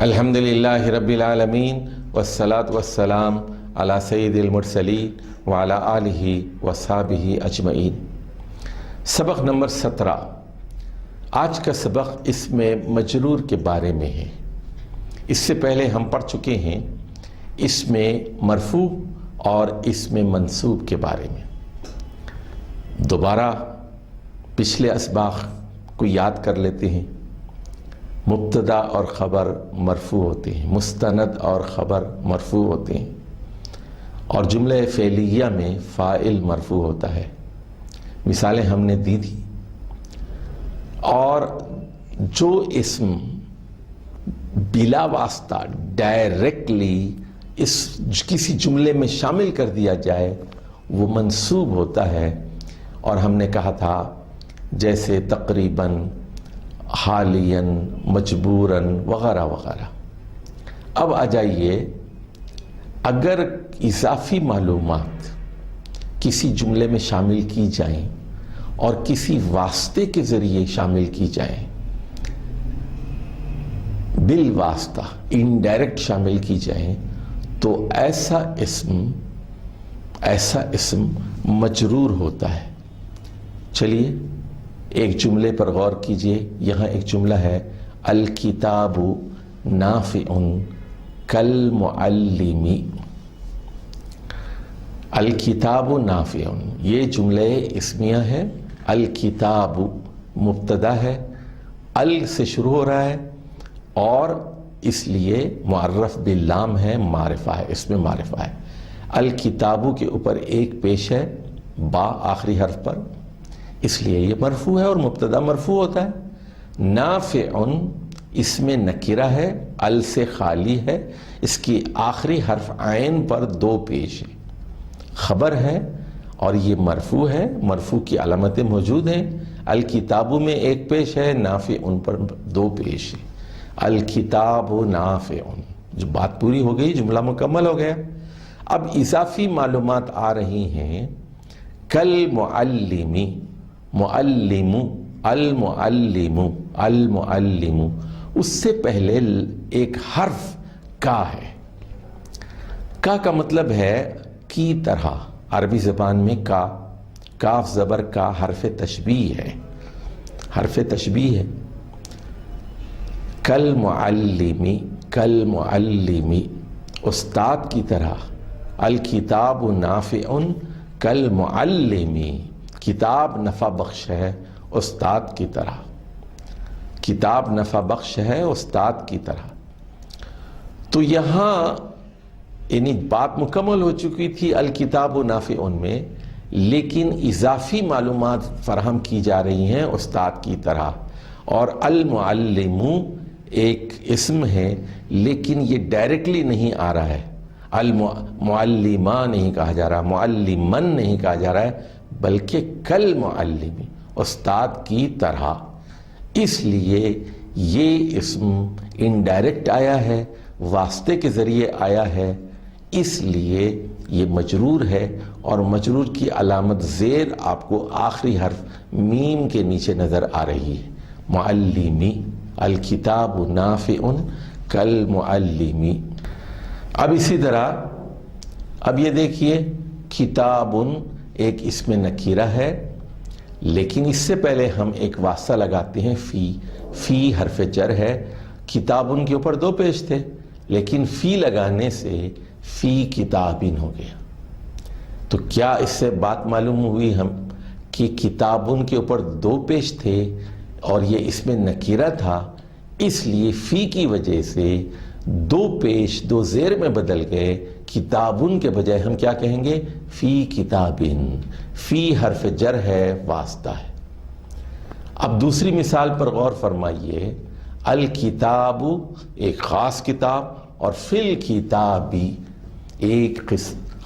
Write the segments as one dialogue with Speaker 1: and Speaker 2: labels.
Speaker 1: الحمدللہ رب العالمین والصلاة والسلام علی سید المرسلین وعلی آلہ وصحبہ اجمعین۔ سبق نمبر 17۔ آج کا سبق اس میں مجرور کے بارے میں ہے۔ اس سے پہلے ہم پڑھ چکے ہیں اس میں مرفوع اور اس میں منصوب کے بارے میں۔ دوبارہ پچھلے اسباق کو یاد کر لیتے ہیں۔ مبتدا اور خبر مرفوع ہوتے ہیں، مستند اور خبر مرفوع ہوتے ہیں، اور جملہ فعلیہ میں فاعل مرفوع ہوتا ہے۔ مثالیں ہم نے دی تھی۔ اور جو اسم بلا واسطہ ڈائریکٹلی کسی جملے میں شامل کر دیا جائے وہ منصوب ہوتا ہے، اور ہم نے کہا تھا جیسے تقریباً، حالیاً، مجبوراً وغیرہ وغیرہ۔ اب آ جائیے، اگر اضافی معلومات کسی جملے میں شامل کی جائیں اور کسی واسطے کے ذریعے شامل کی جائیں، بالواسطہ انڈائریکٹ شامل کی جائیں، تو ایسا اسم مجرور ہوتا ہے۔ چلیے ایک جملے پر غور کیجئے۔ یہاں ایک جملہ ہے، الکتاب نافع کالمعلم۔ الکتاب نافع، یہ جملے اسمیہ ہے۔ الکتاب مبتدا ہے، ال سے شروع ہو رہا ہے، اور اس لیے معرف باللام ہے، معرفہ ہے، اس میں معرفہ ہے۔ الکتاب کے اوپر ایک پیش ہے، با آخری حرف پر، اس لیے یہ مرفوع ہے اور مبتدا مرفوع ہوتا ہے۔ نافع اس میں نکرہ ہے، ال سے خالی ہے، اس کی آخری حرف عین پر دو پیش ہے، خبر ہے، اور یہ مرفوع ہے۔ مرفوع کی علامتیں موجود ہیں۔ الکتاب میں ایک پیش ہے، نافع پر دو پیش ہے۔ الکتاب نافع، جو بات پوری ہو گئی، جملہ مکمل ہو گیا۔ اب اضافی معلومات آ رہی ہیں، کالمعلم، معلم، المعلم، المعلم، اس سے پہلے ایک حرف کا ہے۔ کا کا مطلب ہے کی طرح۔ عربی زبان میں کا، کاف زبر کا، حرف تشبیہ ہے، حرف تشبیہ ہے۔ کالمعلم، کالمعلم، استاد کی طرح۔ الکتاب نافع کالمعلم، کتاب نفع بخش ہے استاد کی طرح، کتاب نفع بخش ہے استاد کی طرح۔ تو یہاں یعنی بات مکمل ہو چکی تھی الکتاب نافع میں، لیکن اضافی معلومات فراہم کی جا رہی ہیں استاد کی طرح۔ اور المعلم ایک اسم ہے، لیکن یہ ڈائریکٹلی نہیں آ رہا ہے۔ المعلمہ نہیں کہا جا رہا، معلمن نہیں کہا جا رہا ہے، بلکہ کالمعلم، استاد کی طرح۔ اس لیے یہ اسم انڈائریکٹ آیا ہے، واسطے کے ذریعے آیا ہے، اس لیے یہ مجرور ہے، اور مجرور کی علامت زیر آپ کو آخری حرف میم کے نیچے نظر آ رہی ہے، معلمی۔ الکتاب نافع کالمعلم۔ اب اسی طرح اب یہ دیکھیے، کتاب ایک اسم نکیرہ ہے، لیکن اس سے پہلے ہم ایک واسطہ لگاتے ہیں، فی۔ فی حرف جر ہے، کتاب کے اوپر دو پیش تھے، لیکن فی لگانے سے فی کتابن ہو گیا۔ تو کیا اس سے بات معلوم ہوئی ہم کہ کتاب کے اوپر دو پیش تھے اور یہ اسم نکیرہ تھا، اس لیے فی کی وجہ سے دو پیش دو زیر میں بدل گئے۔ کتابن کے بجائے ہم کیا کہیں گے؟ فی کتابن۔ فی حرف جر ہے، واسطہ ہے۔ اب دوسری مثال پر غور فرمائیے، الکتاب ایک خاص کتاب، اور فی الکتابی ایک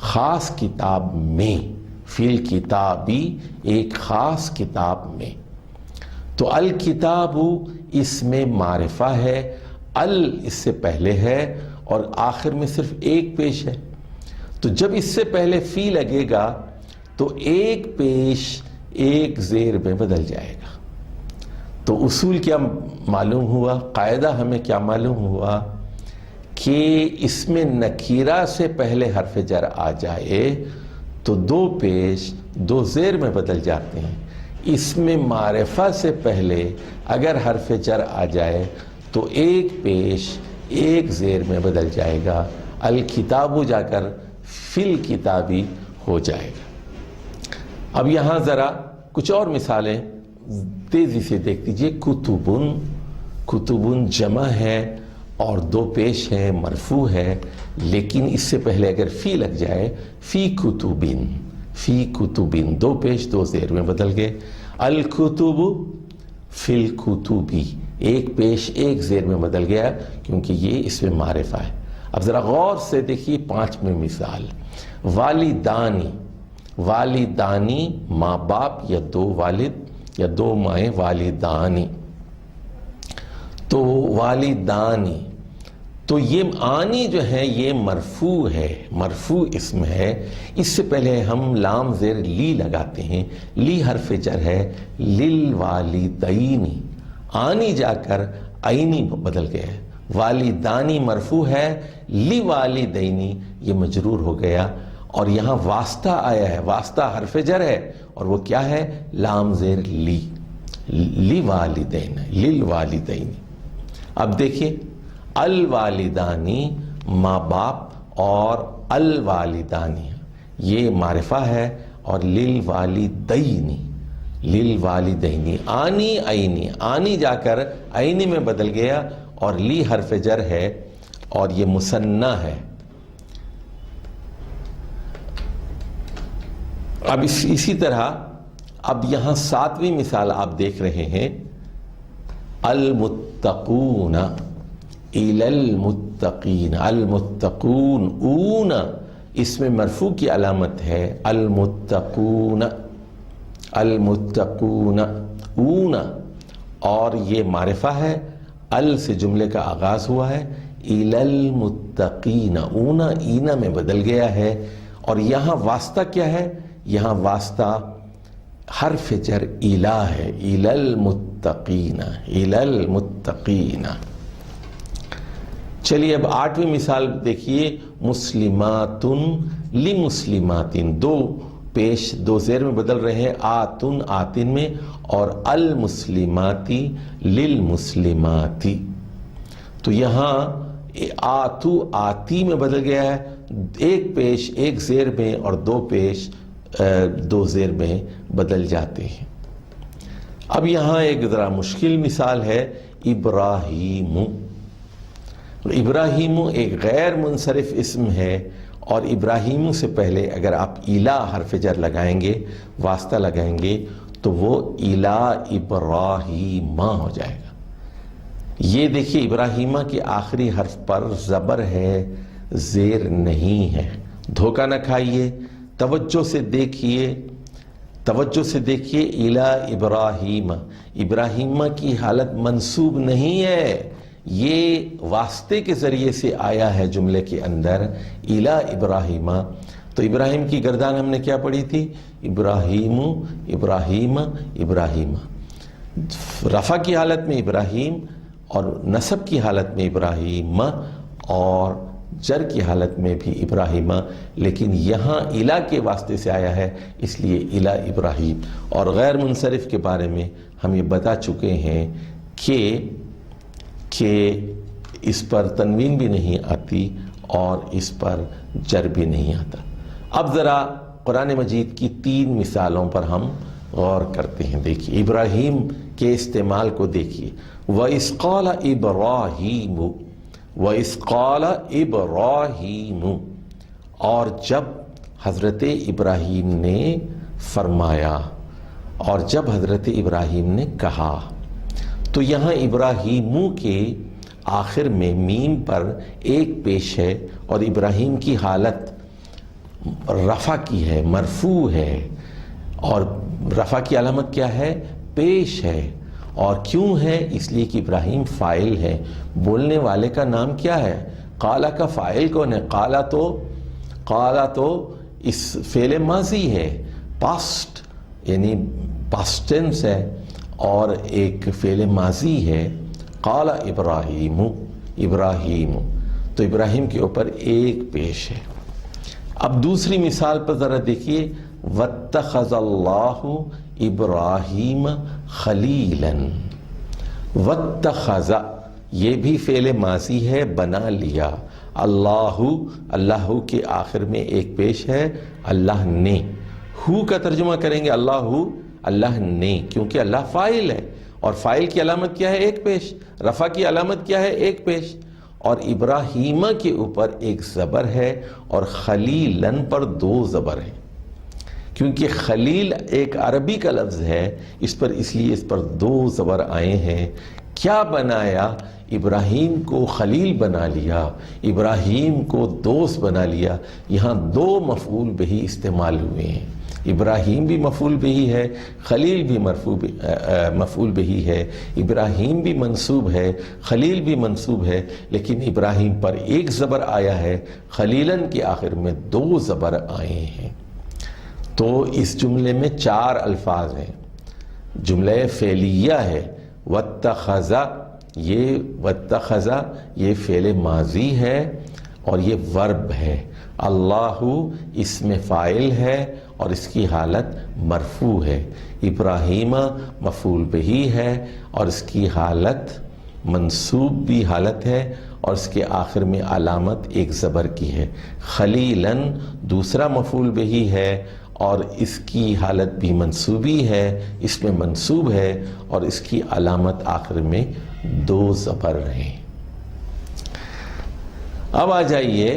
Speaker 1: خاص کتاب میں، فی الکتابی ایک خاص کتاب میں۔ تو الکتاب اس میں معرفہ ہے، ال اس سے پہلے ہے، اور آخر میں صرف ایک پیش ہے۔ تو جب اس سے پہلے فی لگے گا تو ایک پیش ایک زیر میں بدل جائے گا۔ تو اصول کیا معلوم ہوا، قاعدہ ہمیں کیا معلوم ہوا کہ اس میں نکیرہ سے پہلے حرف جر آ جائے تو دو پیش دو زیر میں بدل جاتے ہیں. اس میں معرفہ سے پہلے اگر حرف جر آ جائے تو ایک پیش ایک زیر میں بدل جائے گا. الکتاب جا کر فی الکتابی ہو جائے گا. اب یہاں ذرا کچھ اور مثالیں تیزی سے دیکھ لیجیے. کتبن، کتبن جمع ہے اور دو پیش ہے، مرفوع ہے، لیکن اس سے پہلے اگر فی لگ جائے فی کتبن، فی کتبن، دو پیش دو زیر میں بدل گئے. الکتب فی الکتبی، ایک پیش ایک زیر میں بدل گیا کیونکہ یہ اس میں معرفہ ہے. اب ذرا غور سے دیکھیے پانچویں مثال. والدانی، والدانی ماں باپ یا دو والد یا دو مائیں، والدانی. تو والدانی، تو یہ آنی جو ہے یہ مرفوع ہے، مرفوع اسم ہے. اس سے پہلے ہم لام زیر لی لگاتے ہیں. لی حرف جر ہے. للوالدینی، آنی جا کر عینی بدل گیا ہے. والدانی مرفوع ہے، لی والدینی یہ مجرور ہو گیا. اور یہاں واسطہ آیا ہے، واسطہ حرف جر ہے اور وہ کیا ہے؟ لام زیر لی، لی والدین، للوالدین. اب دیکھیے الوالدانی ماں باپ اور الوالدانی یہ معرفہ ہے اور للوالدینی، للوالدینی آنی عینی، آنی جا کر عینی میں بدل گیا اور لی حرف جر ہے اور یہ مثنیٰ ہے. اب اسی طرح اب یہاں ساتویں مثال آپ دیکھ رہے ہیں. المتقون، الی المتقین، المتقون، اون اس میں مرفوع کی علامت ہے. المتقون، المتقون، اون، اور یہ معرفہ ہے. ال سے جملے کا آغاز ہوا ہے. الی المتقین، اون اینا میں بدل گیا ہے. اور یہاں واسطہ کیا ہے؟ یہاں واسطہ حرف جر الی ہے. الی المتقین، الی المتقین. چلیے اب آٹھویں مثال دیکھیے. مسلمات لمسلمات، دو پیش دو زیر میں بدل رہے ہیں. آتن آتن میں اور المسلماتی للمسلماتی. تو یہاں آتو آتی میں بدل گیا ہے. ایک پیش ایک زیر میں اور دو پیش دو زیر میں بدل جاتے ہیں. اب یہاں ایک ذرا مشکل مثال ہے. ابراہیم، ابراہیم ایک غیر منصرف اسم ہے اور ابراہیم سے پہلے اگر آپ الی حرف جر لگائیں گے، واسطہ لگائیں گے تو وہ الی ابراہیم ہو جائے گا. یہ دیکھیے ابراہیمہ کے آخری حرف پر زبر ہے، زیر نہیں ہے. دھوکہ نہ کھائیے، توجہ سے دیکھیے، توجہ سے دیکھیے. الی ابراہیم، ابراہیمہ کی حالت منصوب نہیں ہے، یہ واسطے کے ذریعے سے آیا ہے جملے کے اندر. الی ابراہیمہ، تو ابراہیم کی گردان ہم نے کیا پڑھی تھی؟ ابراہیم، ابراہیم، ابراہیم. رفع کی حالت میں ابراہیم اور نصب کی حالت میں ابراہیم اور جر کی حالت میں بھی ابراہیمہ، لیکن یہاں الی کے واسطے سے آیا ہے اس لیے الی ابراہیم. اور غیر منصرف کے بارے میں ہم یہ بتا چکے ہیں کہ اس پر تنوین بھی نہیں آتی اور اس پر جر بھی نہیں آتا. اب ذرا قرآن مجید کی تین مثالوں پر ہم غور کرتے ہیں. دیکھیے ابراہیم کے استعمال کو دیکھیے. وَإِذْ قَالَ إِبْرَاهِيمُ، وَإِذْ قَالَ إِبْرَاهِيمُ، اور جب حضرت ابراہیم نے فرمایا اور جب حضرت ابراہیم نے کہا. تو یہاں ابراہیمو کے آخر میں میم پر ایک پیش ہے اور ابراہیم کی حالت رفع کی ہے، مرفوع ہے. اور رفع کی علامت کیا ہے؟ پیش ہے. اور کیوں ہے؟ اس لیے کہ ابراہیم فاعل ہے. بولنے والے کا نام کیا ہے؟ قالا کا فاعل کون ہے؟ قالا تو اس فعل ماضی ہے، پاسٹ یعنی پاسٹ ٹینس ہے اور ایک فعل ماضی ہے. قال ابراہیم، ابراہیم. تو ابراہیم کے اوپر ایک پیش ہے۔ اب دوسری مثال پر ذرا دیکھیے، وَاتَّخَذَ اللَّهُ إِبْرَاهِيمَ خَلِيلًا۔ وَاتَّخَذَ یہ بھی فعل ماضی ہے، بنا لیا۔ اللہ کے آخر میں ایک پیش ہے، اللہ نے۔ ہو کا ترجمہ کریں گے اللہ نے، کیونکہ اللہ فاعل ہے، اور فاعل کی علامت کیا ہے؟ ایک پیش۔ رفع کی علامت کیا ہے؟ ایک پیش۔ اور ابراہیمہ کے اوپر ایک زبر ہے، اور خلیلن پر دو زبر ہیں، کیونکہ خلیل ایک عربی کا لفظ ہے، اس لیے اس پر دو زبر آئے ہیں۔ کیا بنایا؟ ابراہیم کو خلیل بنا لیا، ابراہیم کو دوست بنا لیا۔ یہاں دو مفعول بہی استعمال ہوئے ہیں، ابراہیم بھی مفعول بہی ہے، خلیل بھی مفعول بہی ہے، ابراہیم بھی منصوب ہے، خلیل بھی منصوب ہے، لیکن ابراہیم پر ایک زبر آیا ہے، خلیلن کے آخر میں دو زبر آئے ہیں۔ تو اس جملے میں 4 الفاظ ہیں۔ جملہ فعلیہ ہے، واتخذ، یہ فعل ماضی ہے اور یہ ورب ہے۔ اللہ اسم فاعل ہے اور اس کی حالت مرفوع ہے۔ ابراہیم مفعول بہی ہے اور اس کی حالت منصوب بھی حالت ہے، اور اس کے آخر میں علامت ایک زبر کی ہے۔ خلیلن دوسرا مفعول بہی ہے اور اس کی حالت بھی منصوبی ہے، اس میں منصوب ہے، اور اس کی علامت آخر میں دو زبر ہیں۔ اب آ جائیے،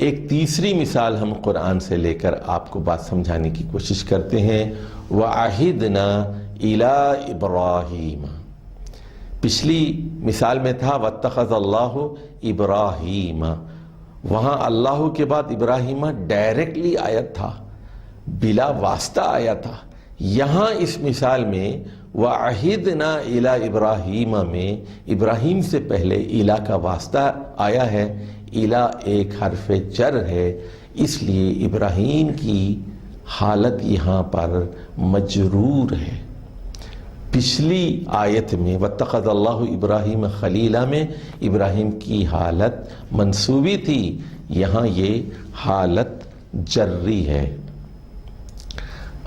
Speaker 1: ایک تیسری مثال ہم قرآن سے لے کر آپ کو بات سمجھانے کی کوشش کرتے ہیں۔ وَعَهِدْنَا إِلَىٰ إِبْرَاهِيمَ، پچھلی مثال میں تھا وَاتَّخَذَ اللَّهُ إِبْرَاهِيمَ، وہاں اللہ کے بعد ابراہیم ڈائریکٹلی آیا تھا، بلا واسطہ آیا تھا۔ یہاں اس مثال میں وَعَهِدْنَا إِلَىٰ إِبْرَاهِيمَ میں ابراہیم سے پہلے الہ کا واسطہ آیا ہے، الہ ایک حرف جر ہے، اس لیے ابراہیم کی حالت یہاں پر مجرور ہے۔ پچھلی آیت میں وَاتَّخَذَ اللَّهُ إِبْرَاهِيمَ خَلِيلًا میں ابراہیم کی حالت منصوبی تھی، یہاں یہ حالت جری ہے۔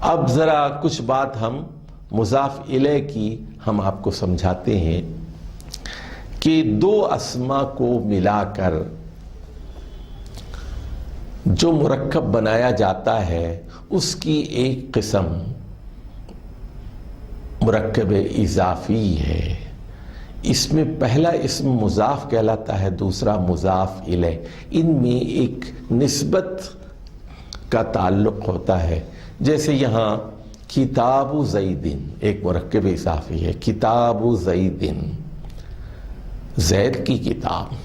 Speaker 1: اب ذرا کچھ بات ہم مضاف الیہ کی ہم آپ کو سمجھاتے ہیں کہ دو اسما کو ملا کر جو مرکب بنایا جاتا ہے اس کی ایک قسم مرکب اضافی ہے۔ اس میں پہلا اسم مضاف کہلاتا ہے، دوسرا مضاف الیہ۔ ان میں ایک نسبت کا تعلق ہوتا ہے، جیسے یہاں کتاب زیدن ایک مرکب اضافی ہے، کتاب زیدن، زید کی کتاب۔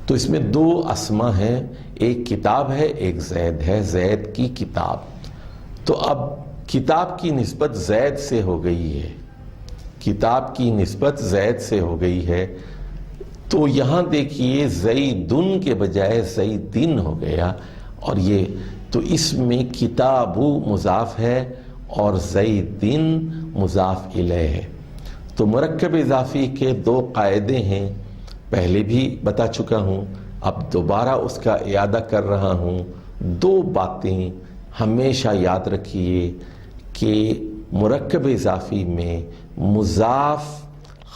Speaker 1: تو اس میں دو اسما ہیں، ایک کتاب ہے ایک زید ہے، زید کی کتاب۔ تو اب کتاب کی نسبت زید سے ہو گئی ہے، کتاب کی نسبت زید سے ہو گئی ہے، تو یہاں دیکھیے زیدن کے بجائے زیدن ہو گیا، اور یہ تو اس میں کتاب مضاف ہے اور زیدن مضاف الیہ ہے۔ تو مرکب اضافی کے دو قاعدے ہیں، پہلے بھی بتا چکا ہوں، اب دوبارہ اس کا اعادہ کر رہا ہوں۔ دو باتیں ہمیشہ یاد رکھیے کہ مرکب اضافی میں مضاف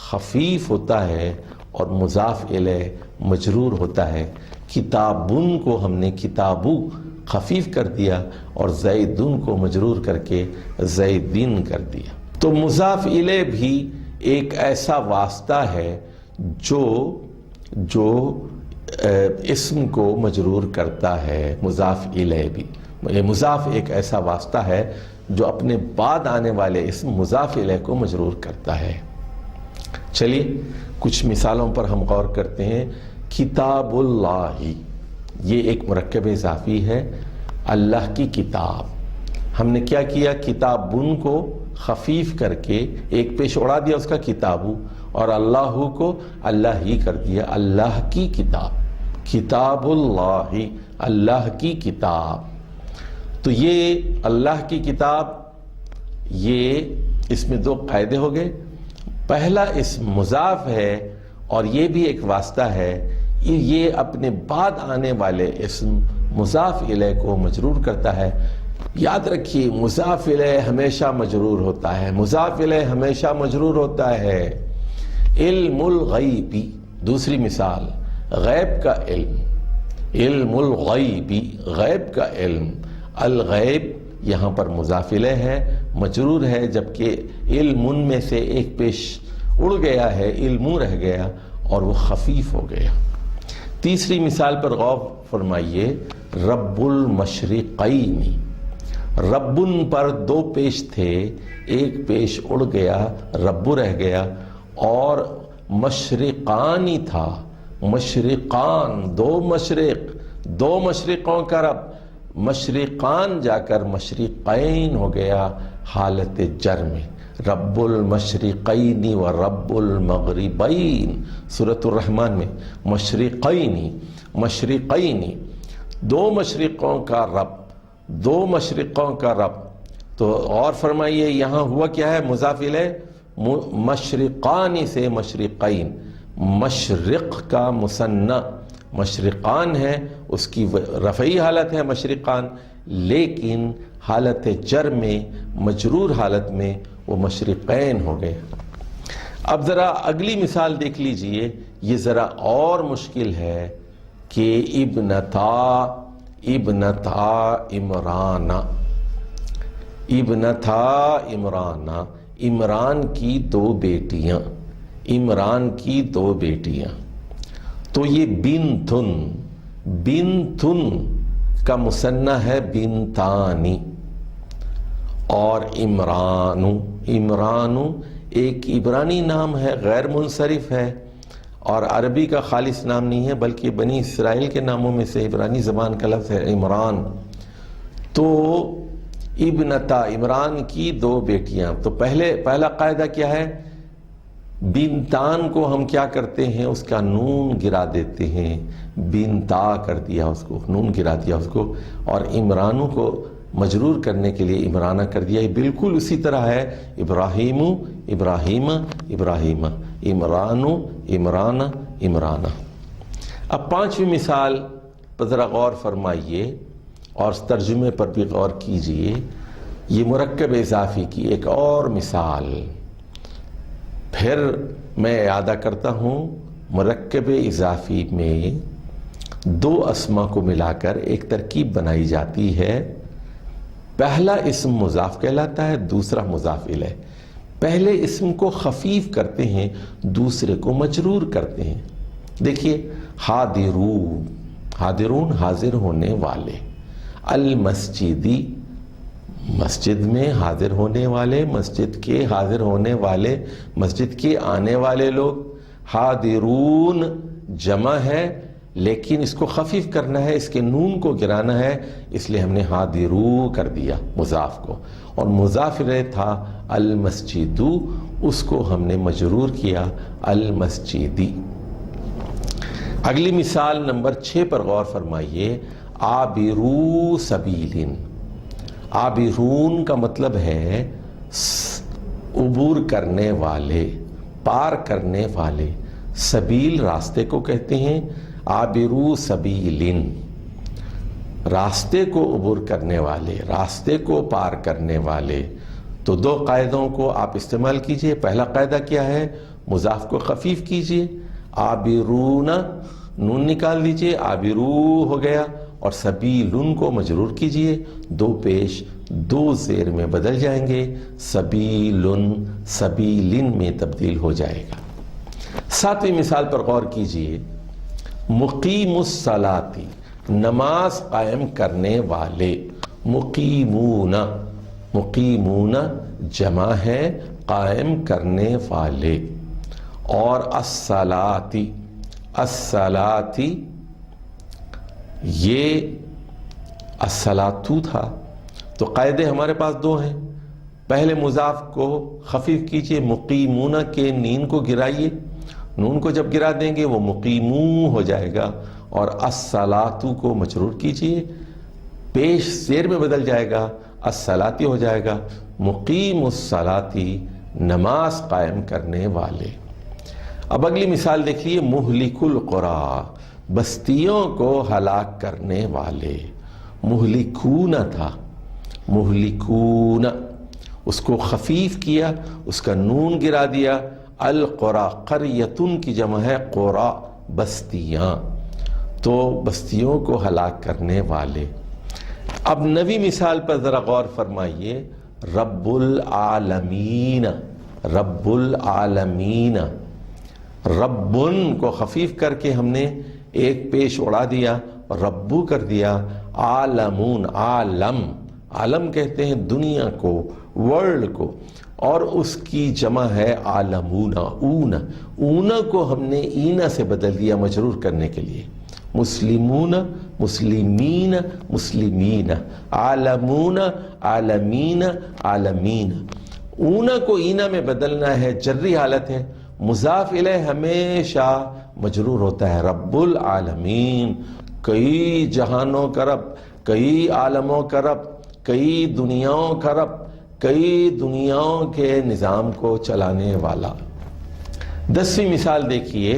Speaker 1: خفیف ہوتا ہے اور مضاف الیہ مجرور ہوتا ہے۔ کتابن کو ہم نے کتابو خفیف کر دیا اور زیدن کو مجرور کر کے زیدن کر دیا۔ تو مضاف الیہ بھی ایک ایسا واسطہ ہے جو اسم کو مجرور کرتا ہے۔ مضاف الیہ بھی، یہ مضاف ایک ایسا واسطہ ہے جو اپنے بعد آنے والے اسم مضاف الیہ کو مجرور کرتا ہے۔ چلیے کچھ مثالوں پر ہم غور کرتے ہیں۔ کتاب اللہ، یہ ایک مرکب اضافی ہے، اللہ کی کتاب۔ ہم نے کیا کیا؟ کتابن کو خفیف کر کے ایک پیش اڑا دیا اس کا کتابو، اور اللہ کو اللہ ہی کر دیا، اللہ کی کتاب۔ کتاب اللہ، اللہ کی کتاب۔ تو یہ اللہ کی کتاب، یہ اس میں دو قاعدے ہو گئے۔ پہلا اسم مضاف ہے اور یہ بھی ایک واسطہ ہے، یہ اپنے بعد آنے والے اسم مضاف الیہ کو مجرور کرتا ہے۔ یاد رکھیے مضاف الیہ ہمیشہ مجرور ہوتا ہے، مضاف الیہ ہمیشہ مجرور ہوتا ہے۔ علم الغیبی، دوسری مثال، غیب کا علم، علم الغیبی، غیب کا علم۔ الغیب یہاں پر مضاف الیہ ہے، مجرور ہے، جبکہ علم میں سے ایک پیش اڑ گیا ہے، علم رہ گیا اور وہ خفیف ہو گیا۔ تیسری مثال پر غور فرمائیے، رب المشرقین، ربن پر دو پیش تھے، ایک پیش اڑ گیا، رب رہ گیا، اور مشرقانی تھا، مشرقان، دو مشرق، دو مشرقوں کا رب، مشرقان جا کر مشرقین ہو گیا حالت جر میں۔ رب المشرقین و رب المغربین، سورۃ الرحمن میں مشرقین، مشرقین، دو مشرقوں کا رب، دو مشرقوں کا رب۔ تو اور فرمائیے یہاں ہوا کیا ہے؟ مضاف الیہ مشرقان سے مشرقین، مشرق کا مثنی مشرقان ہے، اس کی رفعی حالت ہے مشرقان، لیکن حالت جر میں، مجرور حالت میں وہ مشرقین ہو گئے۔ اب ذرا اگلی مثال دیکھ لیجئے، یہ ذرا اور مشکل ہے کہ ابنتا عمران، ابنتا عمران، عمران کی دو بیٹیاں، عمران کی دو بیٹیاں۔ تو یہ بنتن، بنتن کا مثنی ہے بنتانی، اور عمران، عمران ایک عبرانی نام ہے، غیر منصرف ہے، اور عربی کا خالص نام نہیں ہے، بلکہ بنی اسرائیل کے ناموں میں سے عبرانی زبان کا لفظ ہے عمران۔ تو ابنتا، عمران کی دو بیٹیاں۔ تو پہلا قاعدہ کیا ہے؟ بنتان کو ہم کیا کرتے ہیں؟ اس کا نون گرا دیتے ہیں، بنتا کر دیا اس کو، نون گرا دیا اس کو، اور عمرانوں کو مجرور کرنے کے لیے عمرانہ کر دیا۔ یہ بالکل اسی طرح ہے، ابراہیم، ابراہیم، ابراہیم، عمران، عمران، عمرانہ۔ اب پانچویں مثال پر ذرا غور فرمائیے اور اس ترجمے پر بھی غور کیجئے۔ یہ مرکب اضافی کی ایک اور مثال، پھر میں اعادہ کرتا ہوں، مرکب اضافی میں دو اسما کو ملا کر ایک ترکیب بنائی جاتی ہے۔ پہلا اسم مضاف کہلاتا ہے، دوسرا مضاف الیہ۔ پہلے اسم کو خفیف کرتے ہیں، دوسرے کو مجرور کرتے ہیں۔ دیکھیے حاضرون، حاضرون حاضر ہونے والے، المسجدی مسجد میں حاضر ہونے والے، مسجد کے حاضر ہونے والے، مسجد کے آنے والے لوگ۔ حاضرون جمع ہے لیکن اس کو خفیف کرنا ہے، اس کے نون کو گرانا ہے، اس لیے ہم نے حاضرو کر دیا مضاف کو، اور مضاف الیہ تھا المسجدو، اس کو ہم نے مجرور کیا المسجدی۔ اگلی مثال نمبر 6 پر غور فرمائیے، عابرو سبیلن۔ عابرون کا مطلب ہے عبور کرنے والے، پار کرنے والے، سبیل راستے کو کہتے ہیں، عابرو سبیلن راستے کو عبور کرنے والے، راستے کو پار کرنے والے۔ تو دو قاعدوں کو آپ استعمال کیجئے۔ پہلا قاعدہ کیا ہے؟ مضاف کو خفیف کیجئے، عابرون نون نکال دیجئے، عابرو ہو گیا، اور سبیلن کو مجرور کیجئے، دو پیش دو زیر میں بدل جائیں گے، سبیلن سبیلن میں تبدیل ہو جائے گا۔ 7ویں مثال پر غور کیجئے، مقیم الصلاۃ نماز قائم کرنے والے، مقیمون، مقیمون جمع ہے قائم کرنے والے، اور الصلاۃ، الصلاۃ یہ الصلاۃ تھا۔ تو قاعدے ہمارے پاس دو ہیں، پہلے مضاف کو خفیف کیجئے، مقیمون کے نین کو گرائیے، نون کو جب گرا دیں گے وہ مقیمو ہو جائے گا، اور الصلاۃ کو مجرور کیجئے، پیش زیر میں بدل جائے گا، الصلاۃ ہو جائے گا، مقیم الصلاۃ نماز قائم کرنے والے۔ اب اگلی مثال دیکھیے، مہلک القری، بستیوں کو ہلاک کرنے والے. مہلکون تھا، مہلکون، اس کو خفیف کیا، اس کا نون گرا دیا. القرى، قریتن کی جمع ہے قرى، بستیاں، تو بستیوں کو ہلاک کرنے والے. اب نویں مثال پر ذرا غور فرمائیے. رب العالمین، رب العالمین، ربن کو خفیف کر کے ہم نے ایک پیش اڑا دیا اور ربو کر دیا. عالمون، عالم، عالم کہتے ہیں دنیا کو، ورلڈ کو، اور اس کی جمع ہے عالمون. اون، اون کو ہم نے اینا سے بدل دیا مجرور کرنے کے لیے. مسلمون، مسلمین، مسلمین، عالمون، عالمین، عالمین. اونا کو اینا میں بدلنا ہے، جری حالت ہے. مضاف الیہ ہمیشہ مجرور ہوتا ہے. رب العالمین، کئی جہانوں کا رب، کئی عالموں کا رب، کئی دنیاؤں کا رب، کئی دنیاؤں کے نظام کو چلانے والا. 10ویں مثال دیکھیے.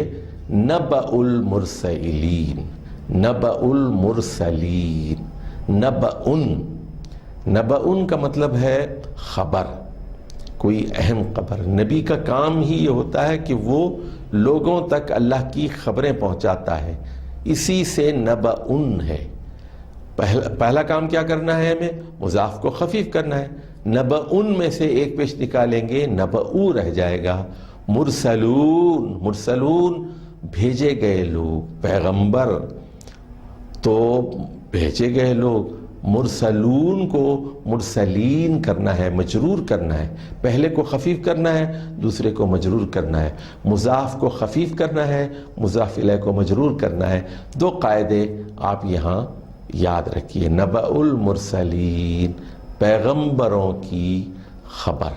Speaker 1: نبأ المرسلین، نبأ المرسلین. نبأ، نبأ کا مطلب ہے خبر، کوئی اہم خبر. نبی کا کام ہی یہ ہوتا ہے کہ وہ لوگوں تک اللہ کی خبریں پہنچاتا ہے، اسی سے نبأ ہے. پہلا کام کیا کرنا ہے ہمیں؟ مضاف کو خفیف کرنا ہے. نبأ میں سے ایک پیش نکالیں گے، نبأ رہ جائے گا. مرسلون، مرسلون بھیجے گئے لوگ، پیغمبر تو بھیجے گئے لوگ. مرسلون کو مرسلین کرنا ہے، مجرور کرنا ہے. پہلے کو خفیف کرنا ہے، دوسرے کو مجرور کرنا ہے. مضاف کو خفیف کرنا ہے، مضاف الیہ کو مجرور کرنا ہے. 2 قاعدے آپ یہاں یاد رکھیے. نبأ المرسلین، پیغمبروں کی خبر.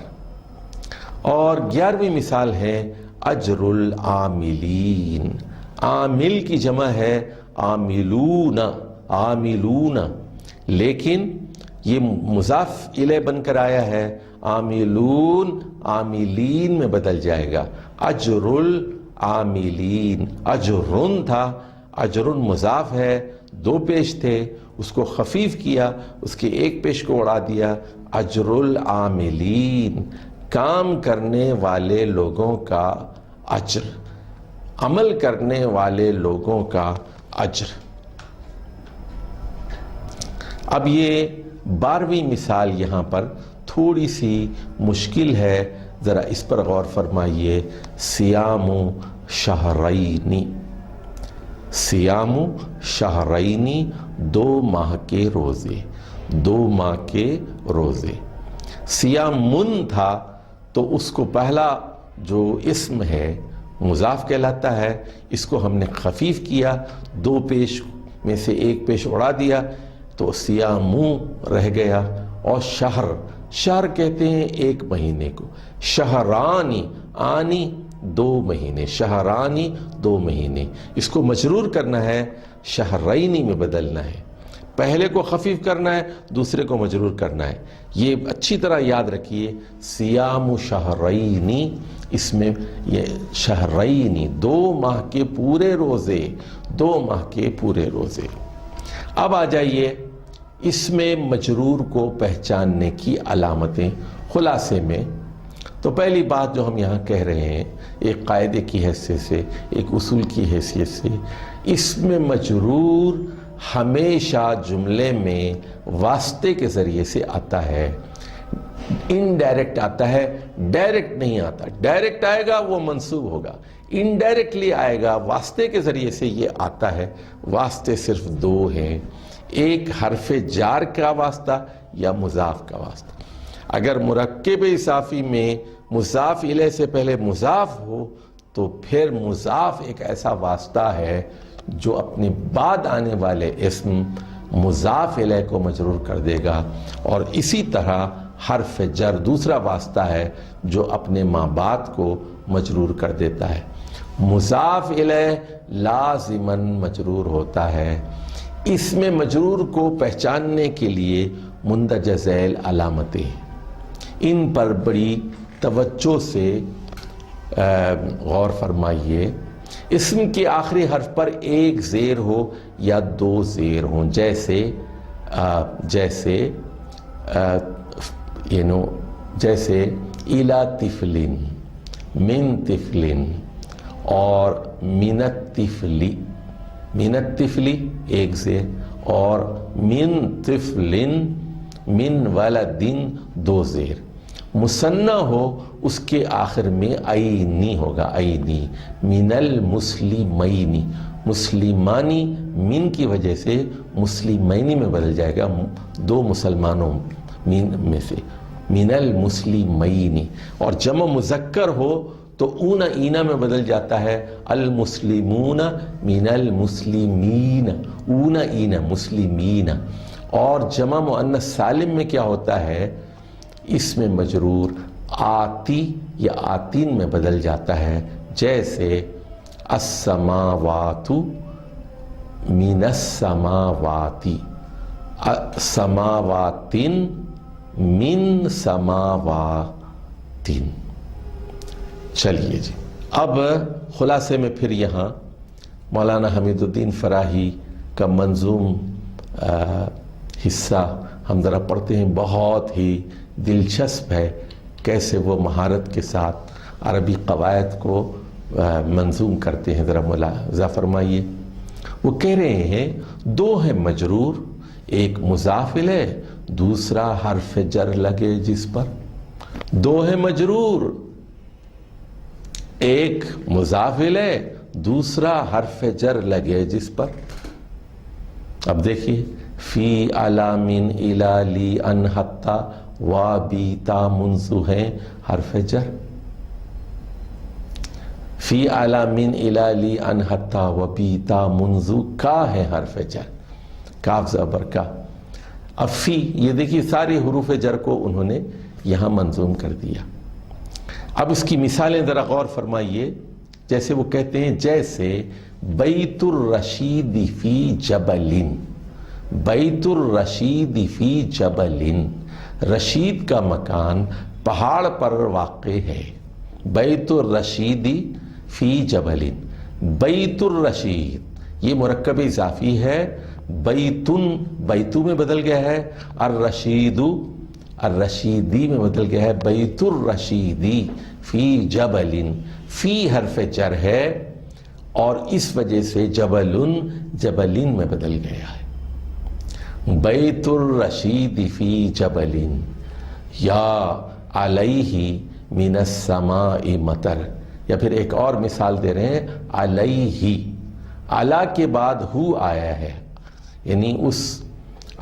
Speaker 1: اور 11ویں مثال ہے اجر العاملین. عامل کی جمع ہے عاملون، عاملون، لیکن یہ مضاف الیہ بن کر آیا ہے. عاملون عاملین میں بدل جائے گا. اجر العاملین، اجرن تھا، اجرن مضاف ہے، 2 پیش تھے، اس کو خفیف کیا، اس کے ایک پیش کو اڑا دیا. اجر العاملین، کام کرنے والے لوگوں کا اجر، عمل کرنے والے لوگوں کا اجر. اب یہ 12ویں مثال یہاں پر تھوڑی سی مشکل ہے، ذرا اس پر غور فرمائیے. صیام شہرینی، صیام شہرینی، 2 ماہ کے روزے، 2 ماہ کے روزے. صیامن تھا تو اس کو پہلا جو اسم ہے مضاف کہلاتا ہے، اس کو ہم نے خفیف کیا، 2 پیش میں سے ایک پیش اڑا دیا تو صیامو رہ گیا. اور شہر، شہر کہتے ہیں 1 مہینے کو. شہرانی، آنی 2 مہینے، شہرانی 2 مہینے. اس کو مجرور کرنا ہے، شہرینی میں بدلنا ہے. پہلے کو خفیف کرنا ہے، دوسرے کو مجرور کرنا ہے. یہ اچھی طرح یاد رکھیے. صیام شہرینی، اس میں یہ شہرینی 2 ماہ کے پورے روزے، 2 ماہ کے پورے روزے. اب آ جائیے اس میں مجرور کو پہچاننے کی علامتیں خلاصے میں. تو پہلی بات جو ہم یہاں کہہ رہے ہیں، ایک قاعدے کی حیثیت سے، ایک اصول کی حیثیت سے، اس میں مجرور ہمیشہ جملے میں واسطے کے ذریعے سے آتا ہے. انڈائریکٹ آتا ہے، ڈائریکٹ نہیں آتا. ڈائریکٹ آئے گا وہ منصوب ہوگا، انڈائریکٹلی آئے گا، واسطے کے ذریعے سے یہ آتا ہے. واسطے صرف 2 ہیں، ایک حرف جار کا واسطہ یا مضاف کا واسطہ. اگر مرکب اضافی میں مضاف الیہ سے پہلے مضاف ہو تو پھر مضاف ایک ایسا واسطہ ہے جو اپنے بعد آنے والے اسم مضاف الیہ کو مجرور کر دے گا. اور اسی طرح حرف جر دوسرا واسطہ ہے جو اپنے ما بعد کو مجرور کر دیتا ہے. مضاف الیہ لازماً مجرور ہوتا ہے. اس میں مجرور کو پہچاننے کے لیے مندرجہ ذیل علامتیں، ان پر بڑی توجہ سے غور فرمائیے. اسم کے آخری حرف پر ایک زیر ہو یا دو زیر ہوں، جیسے جیسے الا طفلن، من طفلن، اور من الطفلی، من الطفلی ایک زیر، اور من طفلن، من ولدن دو زیر۔ مثنی ہو اس کے آخر میں عینی ہوگا، عینی، من المسلمین، مسلمانی من کی وجہ سے مسلمینی میں بدل جائے گا، دو مسلمانوں میں سے، من المسلمین۔ اور جمع مذکر ہو تو اونا اینا میں بدل جاتا ہے، المسلمون من المسلمین، اونا اینا مسلمین۔ اور جمع مؤنث سالم میں کیا ہوتا ہے، اس میں مجرور آتی یا آتین میں بدل جاتا ہے، جیسے السماوات من السماوات، سماوات من سماوات۔ چلیے جی، اب خلاصے میں پھر یہاں مولانا حمید الدین فراہی کا منظوم حصہ ہم ذرا پڑھتے ہیں، بہت ہی دلچسپ ہے کیسے وہ مہارت کے ساتھ عربی قواعد کو منظوم کرتے ہیں، ذرا ملاحظہ فرمائیے۔ وہ کہہ رہے ہیں دو ہے مجرور، ایک مضاف الیہ، دوسرا حرف جر لگے جس پر۔ دو ہے مجرور، ایک مضاف الیہ، دوسرا حرف جر لگے جس پر۔ اب دیکھیے، فی علی من الی لی ان حتی و بیتا منذ ہے حرف جر، فی علی من الی لی ان حتی و بیتا منذ کا ہے حرف جر، کاف زبر کا۔ اب فی، یہ دیکھیے ساری حروف جر کو انہوں نے یہاں منظوم کر دیا۔ اب اس کی مثالیں ذرا غور فرمائیے، جیسے وہ کہتے ہیں جیسے بیت الرشید فی جبل، بیت الرشید فی جبل، رشید کا مکان پہاڑ پر واقع ہے، بیت الرشید فی جبل۔ بیت الرشید یہ مرکب اضافی ہے، بیتن بیتو میں بدل گیا ہے، الرشید الرشیدی میں بدل گیا ہے، بیت الرشیدی فی جبل، فی حرف جر ہے اور اس وجہ سے جبلن جبلین میں بدل گیا ہے۔ بیت الرشید فی جبل، یا علیہ من السماء مطر، یا پھر ایک اور مثال دے رہے ہیں، علیہ، علی کے بعد ہو آیا ہے، یعنی اس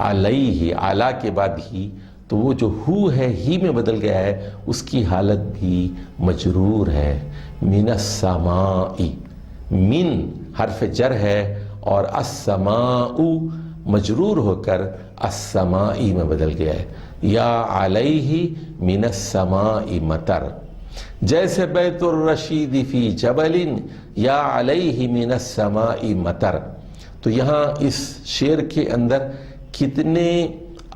Speaker 1: علیہ، علی کے بعد ہی، تو وہ جو ہو ہے ہی میں بدل گیا ہے، اس کی حالت بھی مجرور ہے، من السماء، من حرف جر ہے اور السماء مجرور ہو کر السمائی میں بدل گیا ہے، یا علیہ من السماء مطر۔ جیسے بیت الرشید فی جبل یا علیہ من السماء مطر۔ تو یہاں اس شعر کے اندر کتنے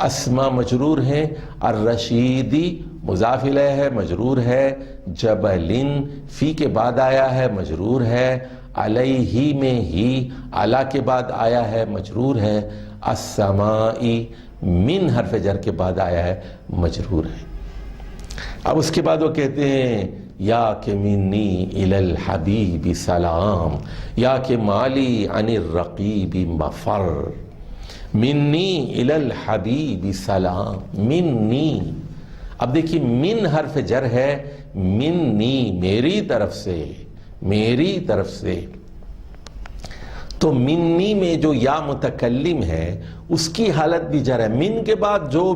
Speaker 1: اسما مجرور ہیں، الرشیدی مضاف الیہ ہے، مجرور ہے، جبلن فی کے بعد آیا ہے، مجرور ہے، علیہ میں ہی علی کے بعد آیا ہے، مجرور ہے، السمائی من حرف جر کے بعد آیا ہے، مجرور ہے۔ اب اس کے بعد وہ کہتے ہیں یا کہ منی الی الحبیب سلام، یا کہ مالی عن الرقیب مفر، منی الی الحبیب سلام، منی۔ اب دیکھیے من حرف جر ہے، منی میری طرف سے، میری طرف سے، تو منی میں جو یا متکلم ہے اس کی حالت بھی جر ہے، من کے بعد جو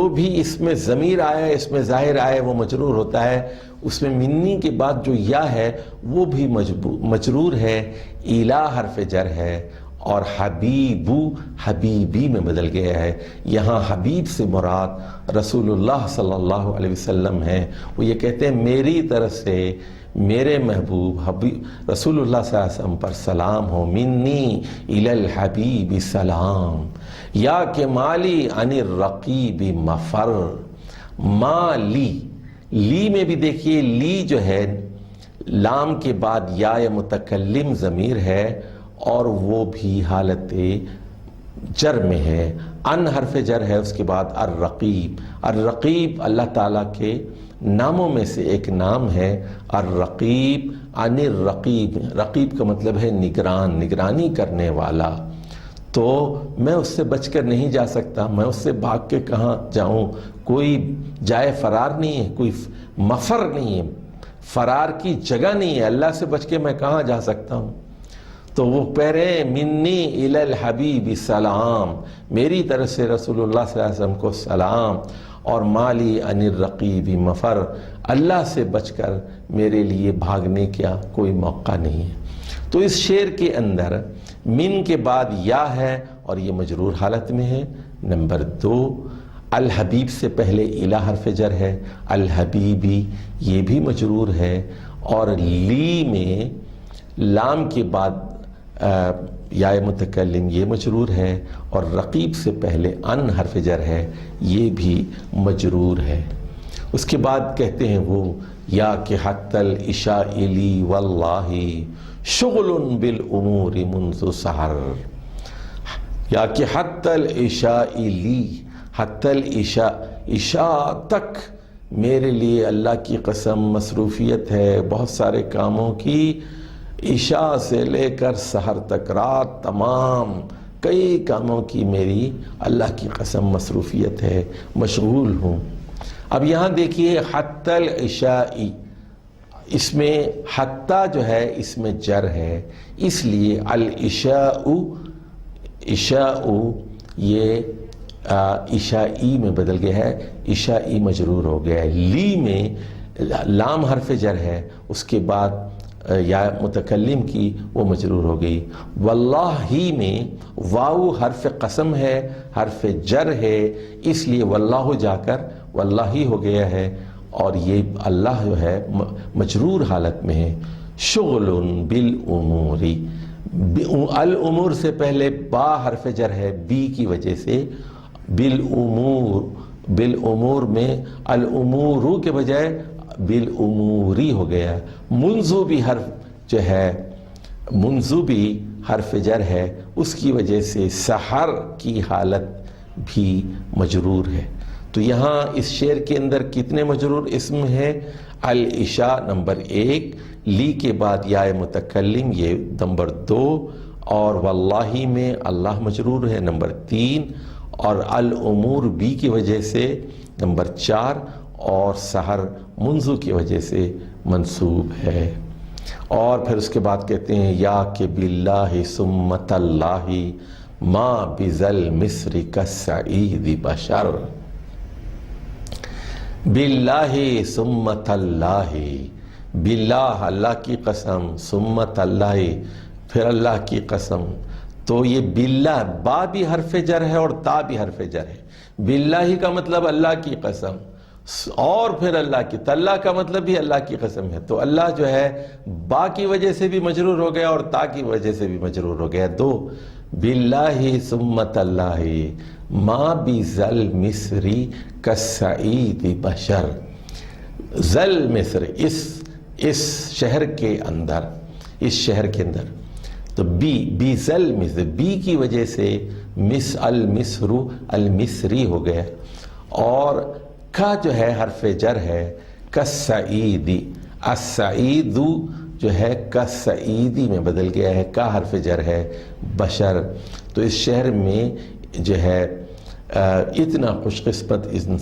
Speaker 1: بھی اس میں ضمیر آیا ہے، اس میں ظاہر آیا ہے، وہ مجرور ہوتا ہے، اس میں منی کے بعد جو یا ہے وہ بھی مجرور ہے، الا حرف جر ہے، اور حبیبو حبیبی میں بدل گیا ہے۔ یہاں حبیب سے مراد رسول اللہ صلی اللہ علیہ وسلم ہے، وہ یہ کہتے ہیں میری طرف سے میرے محبوب رسول اللہ صلی اللہ علیہ وسلم پر سلام ہو، منی الی الحبیب سلام، یا کہ مالی عن الرقیب مفر، مالی، لی میں بھی دیکھیے لی جو ہے لام کے بعد یا متکلم ضمیر ہے اور وہ بھی حالت جر میں ہے، ان حرف جر ہے، اس کے بعد الرقیب، الرقیب اللہ تعالیٰ کے ناموں میں سے ایک نام ہے الرقیب، عن الرقیب، رقیب کا مطلب ہے نگران، نگرانی کرنے والا، تو میں اس سے بچ کر نہیں جا سکتا، میں اس سے بھاگ کے کہاں جاؤں، کوئی جائے فرار نہیں ہے، کوئی مفر نہیں ہے، فرار کی جگہ نہیں ہے، اللہ سے بچ کے میں کہاں جا سکتا ہوں؟ تو وہ پہرے منی الی الحبیب سلام، میری طرف سے رسول اللہ صلی اللہ علیہ وسلم کو سلام، اور مالی عن الرقیب مفر، اللہ سے بچ کر میرے لیے بھاگنے کا کوئی موقع نہیں ہے۔ تو اس شعر کے اندر من کے بعد یا ہے اور یہ مجرور حالت میں ہے۔ نمبر 2، الحبیب سے پہلے الی حرف جر ہے، الحبیبی یہ بھی مجرور ہے، اور لی میں لام کے بعد یا متکلم یہ مجرور ہے، اور رقیب سے پہلے ان حرف جر ہے، یہ بھی مجرور ہے۔ اس کے بعد کہتے ہیں وہ یا کہ حتی العشاء لی واللہ شغل بالامور منذ سحر، یا کہ حتی العشاء لی، حتی العشاء، عشاء تک میرے لیے اللہ کی قسم مصروفیت ہے، بہت سارے کاموں کی، عشاء سے لے کر سحر تک، رات تمام کئی کاموں کی میری اللہ کی قسم مصروفیت ہے، مشغول ہوں۔ اب یہاں دیکھیے حتی العشاء، اس میں حتی جو ہے اس میں جر ہے، اس لیے العشاء، عشاء یہ عشائی میں بدل گیا ہے، عشائی مجرور ہو گیا ہے۔ لی میں لام حرف جر ہے، اس کے بعد یا متکلم کی وہ مجرور ہو گئی۔ واللہ ہی میں واو حرف قسم ہے، حرف جر ہے، اس لیے واللہ جا کر واللہ ہو گیا ہے، اور یہ اللہ جو ہے مجرور حالت میں ہے۔ شغل بالامور، الامور سے پہلے با حرف جر ہے، بی کی وجہ سے، بالامور، بالامور میں الامور کے بجائے بالاموری ہو گیا۔ منذ بھی حرف جو ہے، منذ بھی حرف جر ہے، اس کی وجہ سے سحر کی حالت بھی مجرور ہے۔ تو یہاں اس شعر کے اندر کتنے مجرور اسم ہیں؟ العشاء نمبر 1، لی کے بعد یا متکلم یہ نمبر 2، اور واللہ میں اللہ مجرور ہے نمبر 3، اور الامور بی کی وجہ سے نمبر 4، اور سحر منذ کی وجہ سے منصوب ہے۔ اور پھر اس کے بعد کہتے ہیں یا کہ باللہ ثم تاللہ ما بذل مصر کالسعید بشر، باللہ ثم تاللہ، باللہ اللہ کی قسم، ثم تاللہ پھر اللہ کی قسم، تو یہ باللہ با بھی حرف جر ہے اور تا بھی حرف جر ہے۔ باللہ کا مطلب اللہ کی قسم، اور پھر اللہ کی، تاللہ کا مطلب بھی اللہ کی قسم ہے، تو اللہ جو ہے با کی وجہ سے بھی مجرور ہو گیا اور تا کی وجہ سے بھی مجرور ہو گیا، دو۔ باللہ ثم تاللہ ما بذل مصر کالسعید بشر، ذل مصر اس شہر کے اندر، اس شہر کے اندر، تو بی ذل مصر، بی کی وجہ سے المصر المصری ہو گیا، اور کا جو ہے حرف جر ہے، کالسعیدی، السعید جو ہے کالسعیدی میں بدل گیا ہے، کا حرف جر ہے، بشر۔ تو اس شہر میں جو ہے اتنا خوش قسمت